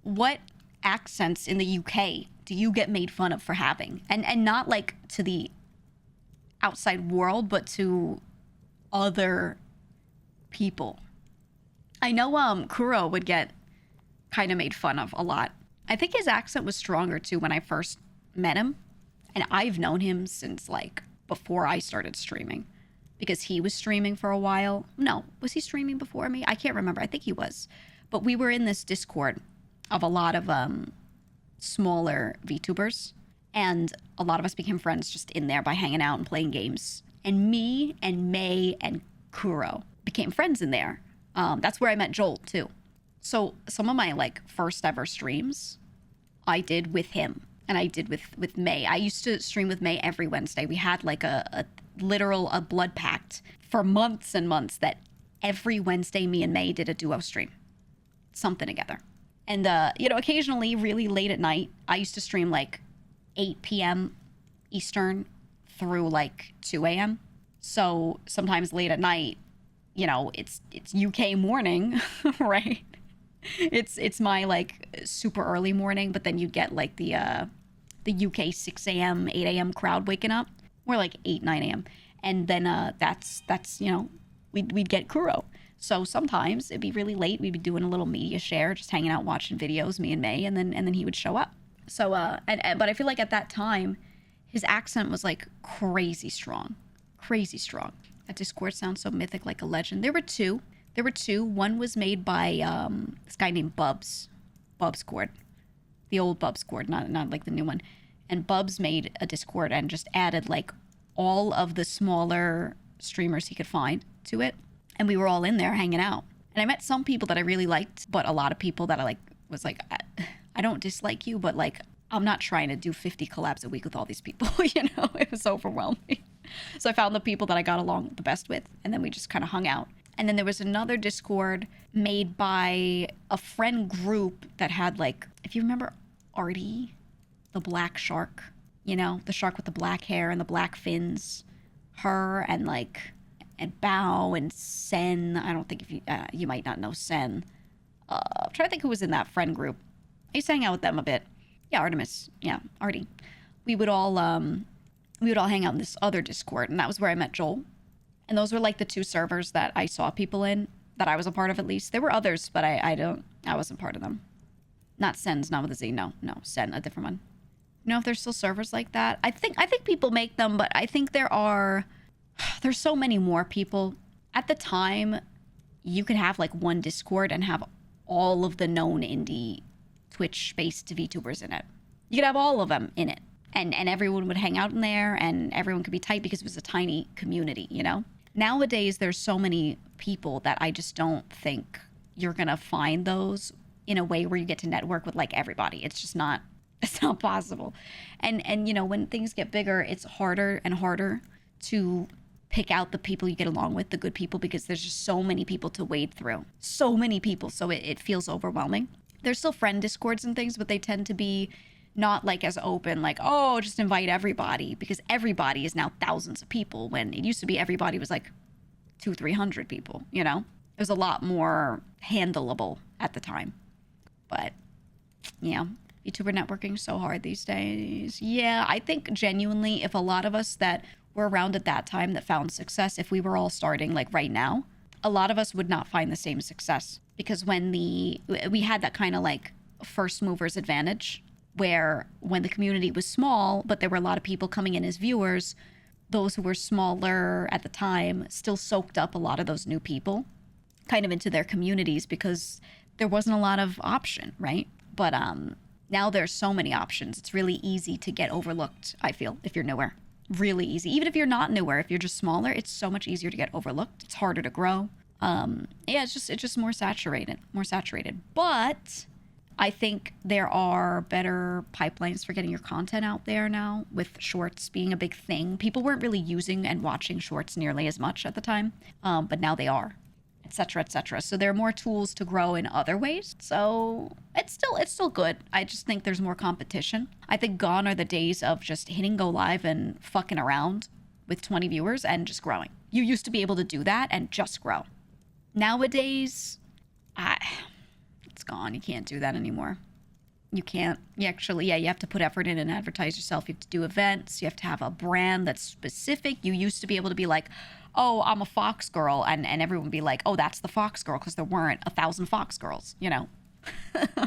what accents in the UK do you get made fun of for having? And not like to the outside world, but to other people. I know Kuro would get kind of made fun of a lot. I think his accent was stronger too when I first met him. And I've known him since like before I started streaming, because he was streaming for a while. No, was he streaming before me? I can't remember. I think he was. But we were in this Discord of a lot of smaller VTubers, and a lot of us became friends just in there by hanging out and playing games. And me and May and Kuro became friends in there. That's where I met Joel too. So some of my like first ever streams I did with him, and I did with May. I used to stream with May every Wednesday. We had like a literal blood pact for months and months that every Wednesday me and May did a duo stream, something together. And occasionally really late at night, I used to stream like 8 p.m. Eastern through like 2 a.m. So sometimes late at night, it's UK morning, right? It's my like super early morning, but then you get like the UK 6 a.m., 8 a.m. crowd waking up, more like 8, 9 a.m. And then that's we'd get Kuro. So sometimes it'd be really late. We'd be doing a little media share, just hanging out, watching videos, me and May, and then he would show up. So but I feel like at that time, his accent was like crazy strong. That Discord sounds so mythic, like a legend. There were two. One was made by this guy named Bubscord, the old Bubscord, not like the new one. And Bubs made a Discord and just added like all of the smaller streamers he could find to it, and we were all in there hanging out. And I met some people that I really liked, but a lot of people that I like was like, I don't dislike you, but like I'm not trying to do 50 collabs a week with all these people. It was overwhelming. So I found the people that I got along the best with, and then we just kind of hung out. And then there was another Discord made by a friend group that had like, if you remember Artie, the black shark, the shark with the black hair and the black fins, her and Bao and Sen. I don't think if you might not know Sen. I'm trying to think who was in that friend group. I used to hang out with them a bit. Yeah, Artemis. Yeah, Artie. We would all hang out in this other Discord, and that was where I met Joel. And those were like the two servers that I saw people in, that I was a part of at least. There were others, but I wasn't part of them. Not Sen's, not with a Z. No, Sen, a different one. If there's still servers like that. I think people make them, but I think there's so many more people. At the time, you could have like one Discord and have all of the known indie Twitch-based VTubers in it. You could have all of them in it. And everyone would hang out in there, and everyone could be tight because it was a tiny community, Nowadays, there's so many people that I just don't think you're going to find those in a way where you get to network with like everybody. It's not possible. And when things get bigger, it's harder and harder to pick out the people you get along with, the good people, because there's just so many people to wade through. So many people. So it feels overwhelming. There's still friend Discords and things, but they tend to be not like as open, like, oh, just invite everybody, because everybody is now thousands of people, when it used to be everybody was like 200-300 people, It was a lot more handleable at the time. But yeah, YouTuber networking is so hard these days. Yeah, I think genuinely, if a lot of us that were around at that time that found success, if we were all starting like right now, a lot of us would not find the same success, because when we had that kind of like first movers advantage, where when the community was small, but there were a lot of people coming in as viewers, those who were smaller at the time still soaked up a lot of those new people kind of into their communities, because there wasn't a lot of option, right? But now there's so many options. It's really easy to get overlooked, I feel, if you're newer. Really easy. Even if you're not newer, if you're just smaller, it's so much easier to get overlooked. It's harder to grow. It's just more saturated. But I think there are better pipelines for getting your content out there now, with shorts being a big thing. People weren't really using and watching shorts nearly as much at the time, but now they are, etc., etc. So there are more tools to grow in other ways. So it's still good. I just think there's more competition. I think gone are the days of just hitting go live and fucking around with 20 viewers and just growing. You used to be able to do that and just grow. Nowadays, it's gone. You can't do that anymore. You can't. You actually, yeah, you have to put effort in and advertise yourself. You have to do events. You have to have a brand that's specific. You used to be able to be like, oh, I'm a Fox girl. And everyone would be like, oh, that's the Fox girl, because there weren't 1,000 Fox girls, you know?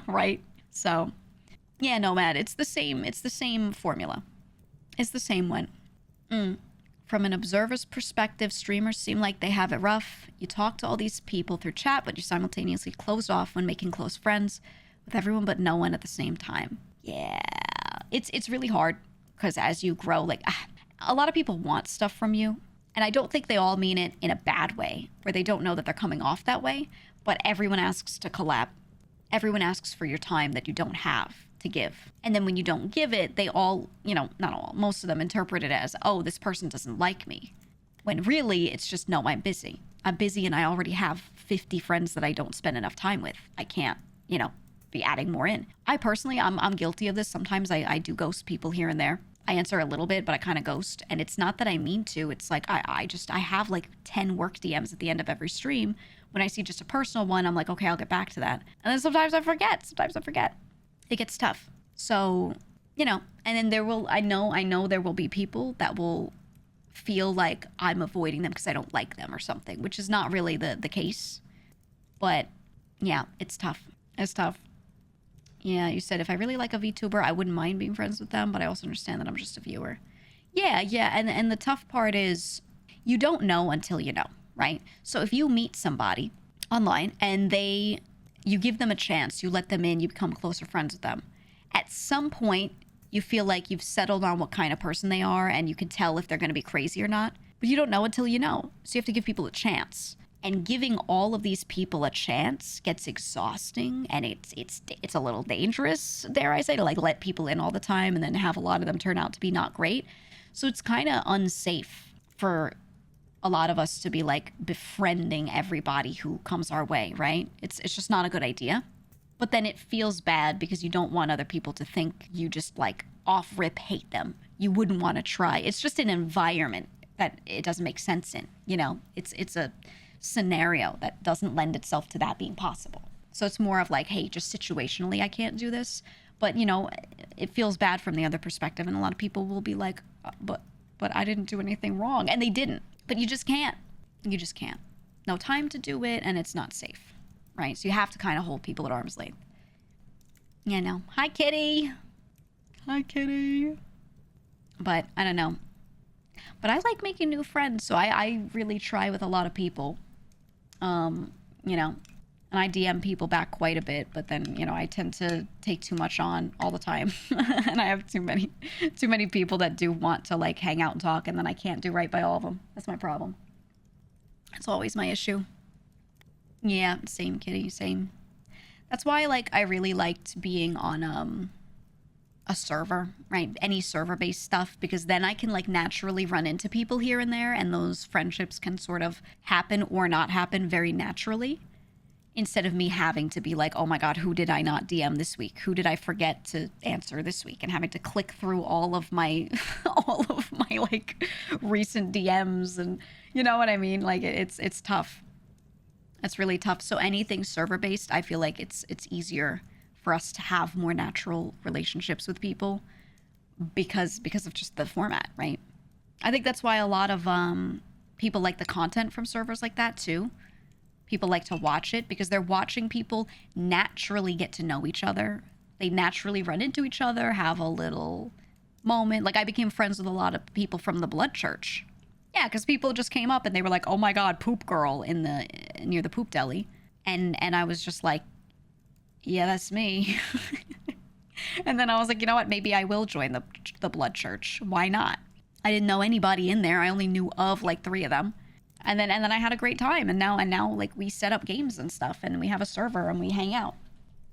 Right? So, yeah, Nomad, it's the same formula. It's the same one. From an observer's perspective, streamers seem like they have it rough. You talk to all these people through chat, but you're simultaneously closed off when making close friends with everyone but no one at the same time. Yeah, it's really hard, because as you grow, like, a lot of people want stuff from you, and I don't think they all mean it in a bad way, where they don't know that they're coming off that way, but everyone asks to collab. Everyone asks for your time that you don't have to give. And then when you don't give it, they all, you know, not all, most of them interpret it as, oh, this person doesn't like me. When really it's just, no, I'm busy. I'm busy and I already have 50 friends that I don't spend enough time with. I can't, you know, be adding more in. I personally, I'm guilty of this. Sometimes I do ghost people here and there. I answer a little bit, but I kind of ghost. And it's not that I mean to. It's like I have like 10 work DMs at the end of every stream. When I see just a personal one, I'm like, okay, I'll get back to that. And then sometimes I forget. It gets tough. So, you know, and then I know there will be people that will feel like I'm avoiding them because I don't like them or something, which is not really the case. But yeah, it's tough. It's tough. Yeah, you said if I really like a VTuber, I wouldn't mind being friends with them, but I also understand that I'm just a viewer. Yeah, and the tough part is you don't know until you know, right? So if you meet somebody online and you give them a chance, you let them in, you become closer friends with them. At some point, you feel like you've settled on what kind of person they are, and you can tell if they're going to be crazy or not. But you don't know until you know. So you have to give people a chance. And giving all of these people a chance gets exhausting, and it's a little dangerous, dare I say, to like let people in all the time and then have a lot of them turn out to be not great. So it's kind of unsafe for a lot of us to be like befriending everybody who comes our way, right? It's just not a good idea. But then it feels bad because you don't want other people to think you just like off rip hate them. You wouldn't want to try. It's just an environment that it doesn't make sense in, you know? It's a scenario that doesn't lend itself to that being possible. So it's more of like, hey, just situationally I can't do this. But, you know, it feels bad from the other perspective, and a lot of people will be like, but I didn't do anything wrong. And they didn't. But you just can't. You just can't. No time to do it, and it's not safe, right? So you have to kind of hold people at arm's length. Yeah, no. Hi, kitty. Hi, kitty. But I don't know. But I like making new friends, so I really try with a lot of people. You know, and I DM people back quite a bit, but then, you know, I tend to take too much on all the time. And I have too many people that do want to like hang out and talk, and then I can't do right by all of them. That's my problem. That's always my issue. Yeah, same, kitty, same. That's why like I really liked being on a server, right? Any server-based stuff, because then I can like naturally run into people here and there, and those friendships can sort of happen or not happen very naturally, instead of me having to be like, oh my God, who did I not DM this week? Who did I forget to answer this week? And having to click through all of my like recent DMs, and you know what I mean? Like it's tough. It's really tough. So anything server-based, I feel like it's easier for us to have more natural relationships with people because of just the format, right? I think that's why a lot of people like the content from servers like that too. People like to watch it because they're watching people naturally get to know each other. They naturally run into each other, have a little moment. Like I became friends with a lot of people from the Blood Church. Yeah, because people just came up and they were like, oh my God, poop girl near the poop deli. And I was just like, yeah, that's me. And then I was like, you know what? Maybe I will join the Blood Church. Why not? I didn't know anybody in there. I only knew of like 3 of them. And then I had a great time. And now like we set up games and stuff, and we have a server and we hang out.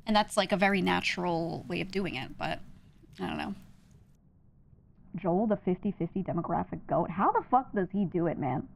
And that's like a very natural way of doing it. But I don't know. Joel, the 50-50 demographic goat. How the fuck does he do it, man?